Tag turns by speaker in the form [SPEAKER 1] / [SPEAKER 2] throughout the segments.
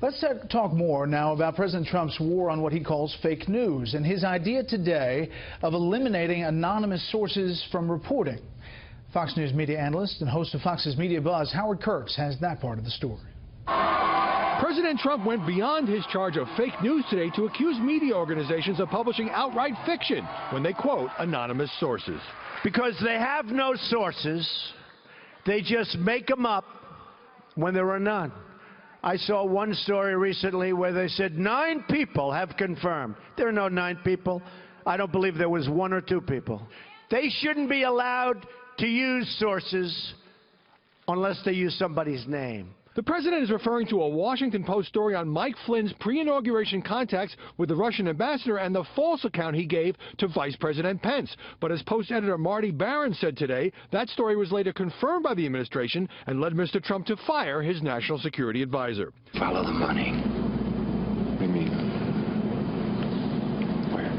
[SPEAKER 1] Let's talk more now about President Trump's war on what he calls fake news and his idea today of eliminating anonymous sources from reporting. Fox News media analyst and host of Fox's MediaBuzz, Howard Kurtz, has that part of the story.
[SPEAKER 2] President Trump went beyond his charge of fake news today to accuse media organizations of publishing outright fiction when they quote anonymous sources.
[SPEAKER 3] Because they have no sources, they just make them up when there are none. I saw one story recently where they said 9 people have confirmed. There are no 9 people. I don't believe there was 1 or 2 people. They shouldn't be allowed to use sources unless they use somebody's name.
[SPEAKER 2] The president is referring to a Washington Post story on Mike Flynn's pre-inauguration contacts with the Russian ambassador and the false account he gave to Vice President Pence. But as Post editor Marty Barron said today, that story was later confirmed by the administration and led Mr. Trump to fire his national security advisor.
[SPEAKER 4] Follow the money. What do you mean? Where?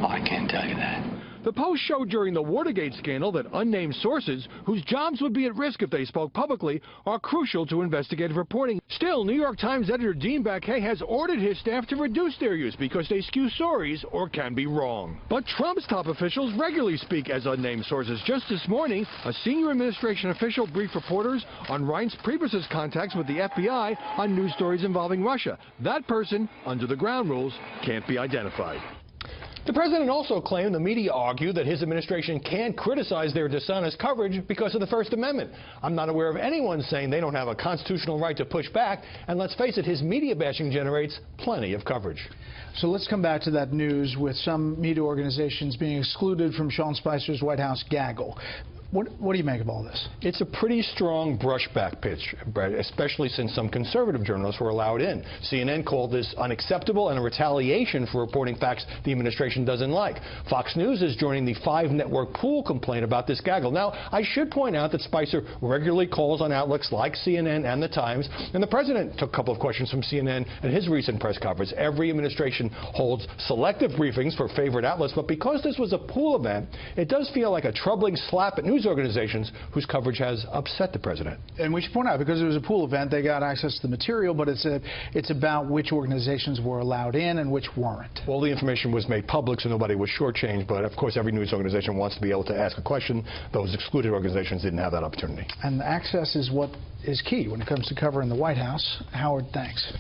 [SPEAKER 4] Oh, I can't tell you that.
[SPEAKER 2] The Post showed during the Watergate scandal that unnamed sources, whose jobs would be at risk if they spoke publicly, are crucial to investigative reporting. Still, New York Times editor Dean Baquet has ordered his staff to reduce their use because they skew stories or can be wrong. But Trump's top officials regularly speak as unnamed sources. Just this morning, a senior administration official briefed reporters on Reince Priebus's contacts with the FBI on news stories involving Russia. That person, under the ground rules, can't be identified. The president also claimed the media argue that his administration can't criticize their dishonest coverage because of the First Amendment. I'm not aware of anyone saying they don't have a constitutional right to push back, and let's face it, his media bashing generates plenty of coverage.
[SPEAKER 1] So let's come back to that news with some media organizations being excluded from Sean Spicer's White House gaggle. What do you make of all this?
[SPEAKER 2] It's a pretty strong brushback pitch, Brett, especially since some conservative journalists were allowed in. CNN called this unacceptable and a retaliation for reporting facts the administration doesn't like. Fox News is joining the 5-network pool complaint about this gaggle. Now, I should point out that Spicer regularly calls on outlets like CNN and The Times, and the president took a couple of questions from CNN at his recent press conference. Every administration holds selective briefings for favorite outlets, but because this was a pool event, it does feel like a troubling slap at news organizations whose coverage has upset the president.
[SPEAKER 1] And we should point out, because it was a pool event, they got access to the material, but it's about which organizations were allowed in and which weren't.
[SPEAKER 2] Well, the information was made public, so nobody was shortchanged, but of course every news organization wants to be able to ask a question. Those excluded organizations didn't have that opportunity.
[SPEAKER 1] And access is what is key when it comes to covering the White House. Howard, thanks.